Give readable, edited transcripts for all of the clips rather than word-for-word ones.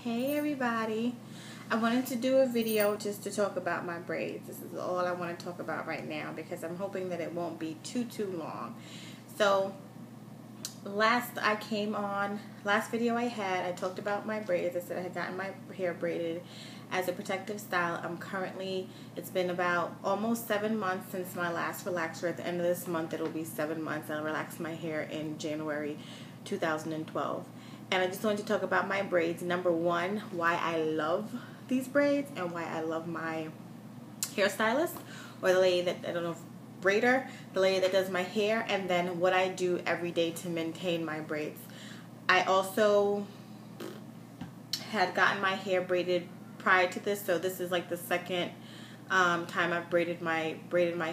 Hey everybody, I wanted to do a video just to talk about my braids. This is all I want to talk about right now because I'm hoping that it won't be too long. So last video I had, I talked about my braids. I said I had gotten my hair braided as a protective style. It's been about almost 7 months since my last relaxer. At the end of this month it'll be 7 months. I'll relax my hair in January 2012. And I just wanted to talk about my braids. Number one, why I love these braids and why I love my hairstylist, or the lady that, I don't know if braider, the lady that does my hair, and then what I do every day to maintain my braids. I also had gotten my hair braided prior to this, so this is like the second time I've braided my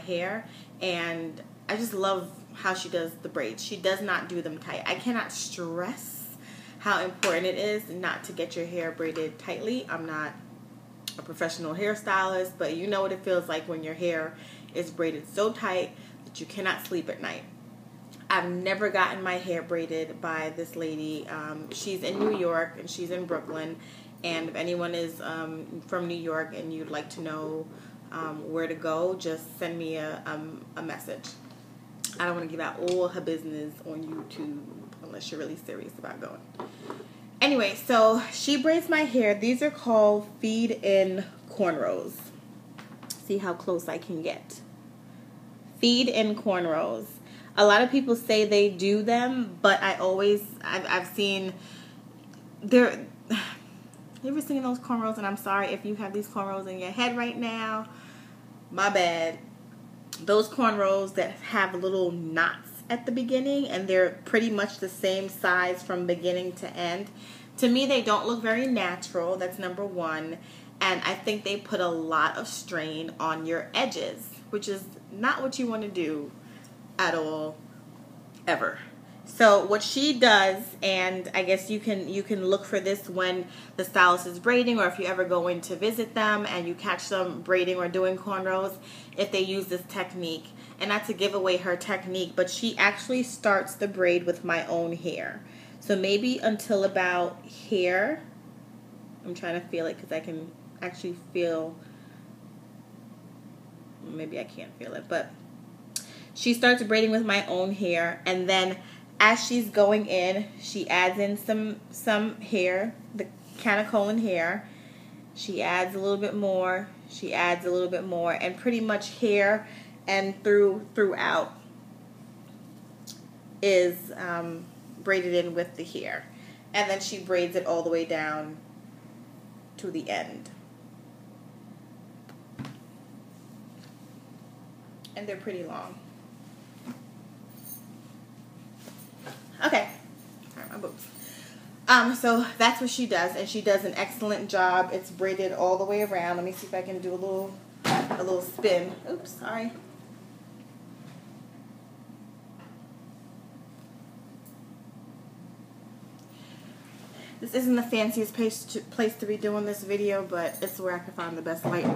hair, and I just love how she does the braids. She does not do them tight. I cannot stress how important it is not to get your hair braided tightly. I'm not a professional hairstylist, but you know what it feels like when your hair is braided so tight that you cannot sleep at night. I've never gotten my hair braided by this lady. She's in New York and she's in Brooklyn, and if anyone is from New York and you'd like to know where to go, just send me a message. I don't want to give out all her business on YouTube unless you're really serious about going. Anyway, so she braids my hair. These are called feed-in cornrows. See how close I can get. Feed-in cornrows. A lot of people say they do them, but I've seen you ever seen those cornrows? And I'm sorry if you have these cornrows in your head right now. My bad. Those cornrows that have little knots at the beginning, and they're pretty much the same size from beginning to end. To me, they don't look very natural. That's number one. And I think they put a lot of strain on your edges, which is not what you want to do at all, ever. So what she does, and I guess you can look for this when the stylist is braiding, or if you ever go in to visit them and you catch them braiding or doing cornrows, if they use this technique. And not to give away her technique, but she actually starts the braid with my own hair. So maybe until about here. I'm trying to feel it because I can actually feel, maybe I can't feel it, but she starts braiding with my own hair, and then as she's going in, she adds in some hair, the canacolin hair. She adds a little bit more. She adds a little bit more, and pretty much here and throughout is braided in with the hair, and then she braids it all the way down to the end. And they're pretty long. Okay, all right, my boobs. So that's what she does, and she does an excellent job. It's braided all the way around. Let me see if I can do a little spin. Oops, sorry. This isn't the fanciest place to be doing this video, but it's where I can find the best light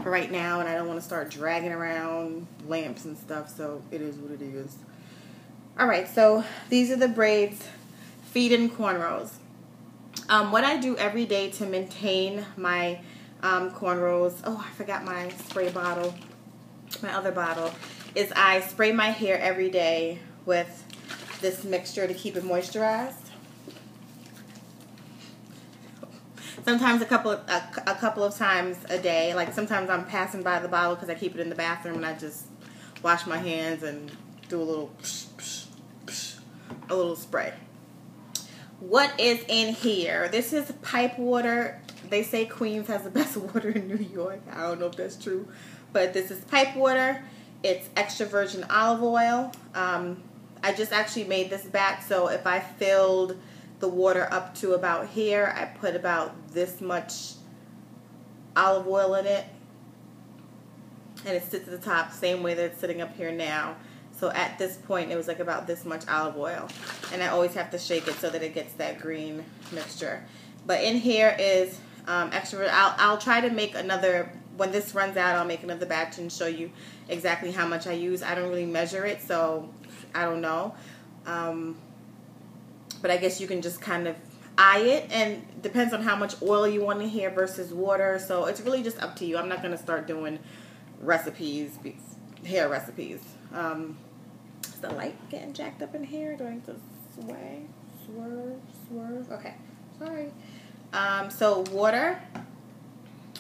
for right now, and I don't want to start dragging around lamps and stuff, so it is what it is. Alright, so these are the braids, feed-in cornrows. What I do every day to maintain my cornrows, oh, I forgot my spray bottle, my other bottle, is I spray my hair every day with this mixture to keep it moisturized. Sometimes a couple of times a day. Like sometimes I'm passing by the bottle because I keep it in the bathroom, and I just wash my hands and do a little psh, psh, psh, a little spray. What is in here? This is pipe water. They say Queens has the best water in New York. I don't know if that's true, but this is pipe water. It's extra virgin olive oil. I just actually made this batch, so if I filled the water up to about here, I put about this much olive oil in it, and it sits at the top same way that it's sitting up here now. So at this point it was like about this much olive oil, and I always have to shake it so that it gets that green mixture. But in here is extra. I'll try to make another, when this runs out, I'll make another batch and show you exactly how much I use. I don't really measure it, so I don't know. But I guess you can just kind of eye it, and depends on how much oil you want in hair versus water. So it's really just up to you. I'm not going to start doing recipes, hair recipes. Is the light getting jacked up in here? Do I need to sway? Swerve? Okay, sorry. So water.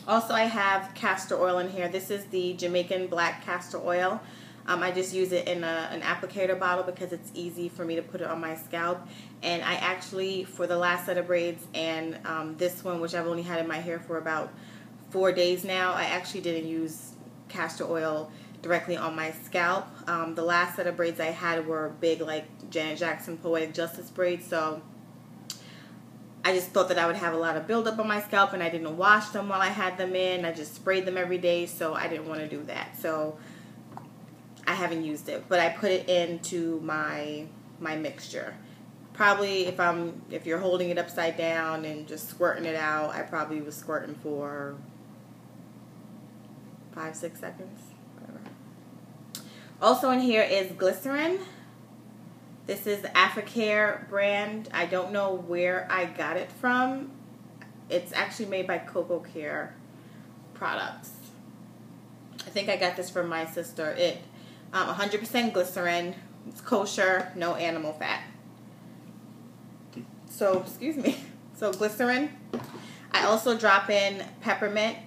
Also, I have castor oil in here. This is the Jamaican black castor oil. I just use it in an applicator bottle because it's easy for me to put it on my scalp. And I actually, for the last set of braids and this one, which I've only had in my hair for about 4 days now, I actually didn't use castor oil directly on my scalp. The last set of braids I had were big, like Janet Jackson Poetic Justice braids, so I just thought that I would have a lot of buildup on my scalp, and I didn't wash them while I had them in. I just sprayed them every day, so I didn't want to do that. So I haven't used it, but I put it into my mixture. Probably if you're holding it upside down and just squirting it out, I probably was squirting for 5-6 seconds. Whatever. Also in here is glycerine. This is the Africare brand. I don't know where I got it from. It's actually made by Coco Care Products. I think I got this from my sister. 100% glycerin. It's kosher, no animal fat. So, excuse me. So glycerin. I also drop in peppermint,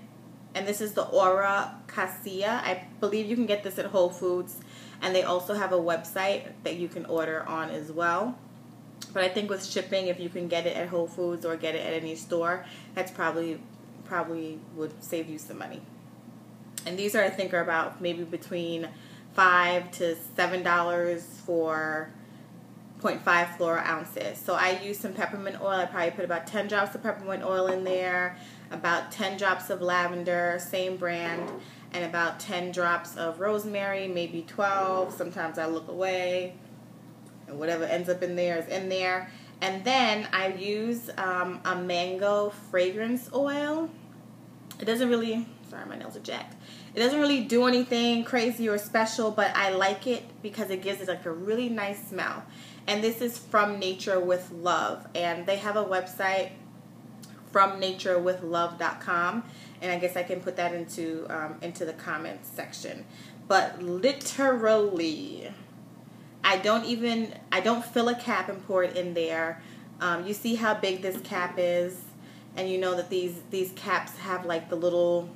and this is the Aura Cassia. I believe you can get this at Whole Foods, and they also have a website that you can order on as well. But I think with shipping, if you can get it at Whole Foods or get it at any store, that's probably would save you some money. And these are, I think, are about maybe between $5 to $7 for 0.5 floral ounces. So I use some peppermint oil. I probably put about 10 drops of peppermint oil in there, about 10 drops of lavender, same brand, and about 10 drops of rosemary, maybe 12. Sometimes I look away, and whatever ends up in there is in there. And then I use a mango fragrance oil. It doesn't really, sorry, my nails are jacked. It doesn't really do anything crazy or special, but I like it because it gives it like a really nice smell. And this is From Nature with Love, and they have a website, fromnaturewithlove.com, and I guess I can put that into the comments section. But literally, I don't fill a cap and pour it in there. You see how big this cap is, and you know that these caps have like the little,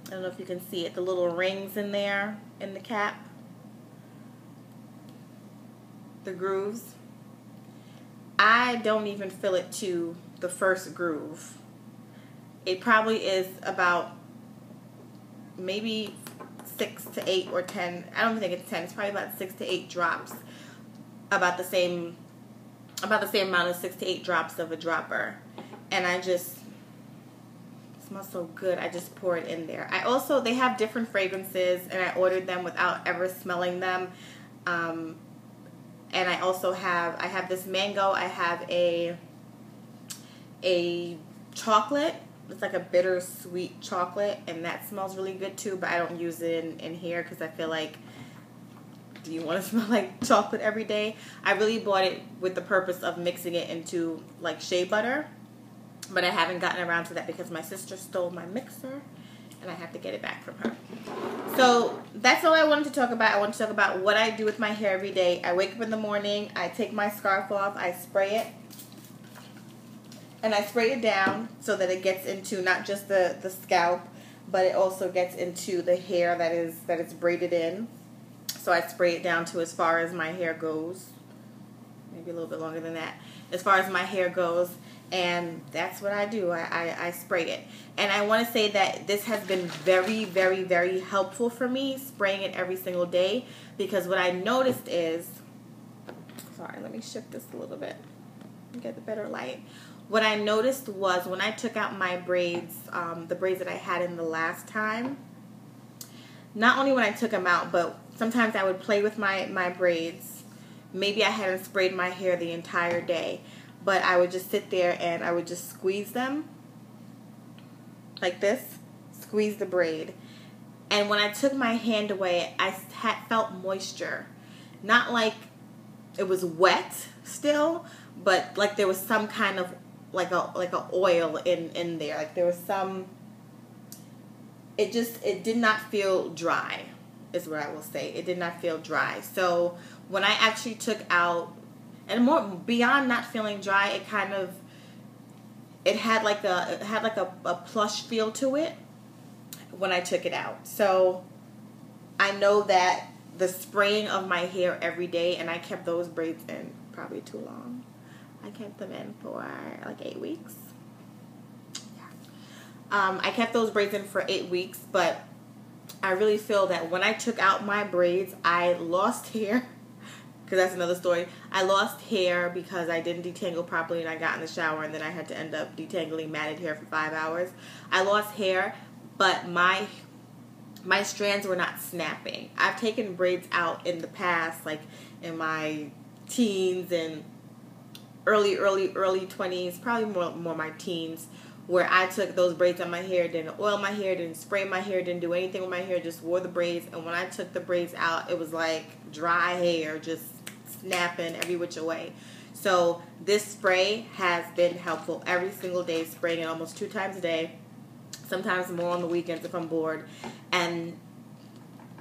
I don't know if you can see it, the little rings in there in the cap, the grooves. I don't even fill it to the first groove. It probably is about maybe 6 to 8 or 10. I don't think it's 10. It's probably about 6 to 8 drops. About the same amount of 6 to 8 drops of a dropper. And I just, it smells so good. I just pour it in there. They have different fragrances, and I ordered them without ever smelling them. And I have this mango. I have a chocolate. It's like a bittersweet chocolate, and that smells really good too, but I don't use it in here because I feel like, do you want to smell like chocolate every day? I really bought it with the purpose of mixing it into like shea butter, but I haven't gotten around to that because my sister stole my mixer, and I have to get it back from her. So that's all I wanted to talk about. I want to talk about what I do with my hair every day. I wake up in the morning, I take my scarf off, I spray it, and I spray it down so that it gets into not just the scalp, but it also gets into the hair that is braided in. So I spray it down to as far as my hair goes, maybe a little bit longer than that, as far as my hair goes. And that's what I do. I spray it. And I want to say that this has been very, very, very helpful for me, spraying it every single day, because what I noticed is, sorry, let me shift this a little bit, get the better light. What I noticed was when I took out my braids, the braids that I had in the last time, not only when I took them out, but sometimes I would play with my braids. Maybe I hadn't sprayed my hair the entire day, but I would just sit there and I would just squeeze them like this, squeeze the braid. And when I took my hand away, I felt moisture. Not like it was wet still, but like there was some kind of like a oil in there. Like there was some. It did not feel dry, is what I will say. It did not feel dry. So when I actually took out, and more beyond not feeling dry, it had like a plush feel to it when I took it out. So I know that the spraying of my hair every day, and I kept those braids in probably too long. I kept them in for like 8 weeks. Yeah. I kept those braids in for 8 weeks, but I really feel that when I took out my braids, I lost hair. Because that's another story. I lost hair because I didn't detangle properly, and I got in the shower, and then I had to end up detangling matted hair for 5 hours. I lost hair, but my strands were not snapping. I've taken braids out in the past, like in my teens and early 20s, probably more my teens, where I took those braids on my hair, didn't oil my hair, didn't spray my hair, didn't do anything with my hair, just wore the braids. And when I took the braids out, it was like dry hair, just snapping every which way. So this spray has been helpful every single day, spraying it almost 2 times a day, sometimes more on the weekends if I'm bored, and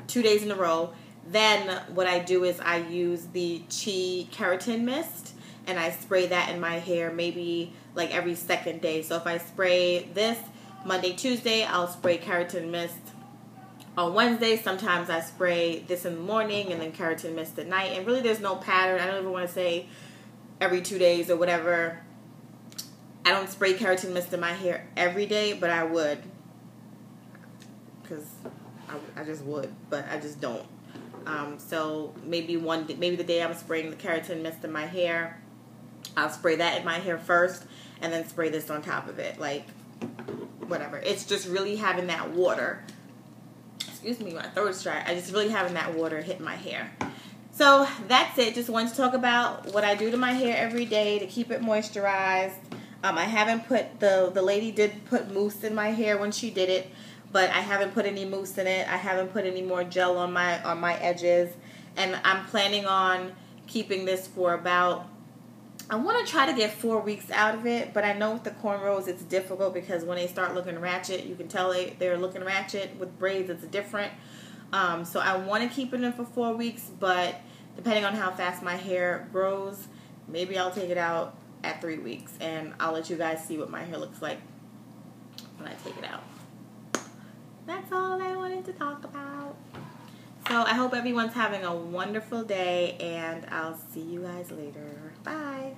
2 days in a row. Then what I do is I use the Keratin Mist, and I spray that in my hair maybe like every second day. So if I spray this Monday, Tuesday, I'll spray Keratin Mist on Wednesday. Sometimes I spray this in the morning and then Keratin Mist at night. And really there's no pattern. I don't even want to say every 2 days or whatever. I don't spray Keratin Mist in my hair every day, but I would. Because I just would, but I just don't. So maybe the day I'm spraying the Keratin Mist in my hair, I'll spray that in my hair first and then spray this on top of it. Like, whatever. It's just really having that water. Excuse me, my throat's dry. I just really having that water hit my hair. So that's it. Just wanted to talk about what I do to my hair every day to keep it moisturized. I haven't put, the lady did put mousse in my hair when she did it, but I haven't put any mousse in it. I haven't put any more gel on my edges. And I'm planning on keeping this for about, I want to try to get 4 weeks out of it, but I know with the cornrows it's difficult because when they start looking ratchet, you can tell they're looking ratchet. With braids, it's different. So I want to keep it in for 4 weeks, but depending on how fast my hair grows, maybe I'll take it out at 3 weeks, and I'll let you guys see what my hair looks like when I take it out. That's all I wanted to talk about. So I hope everyone's having a wonderful day, and I'll see you guys later. Bye.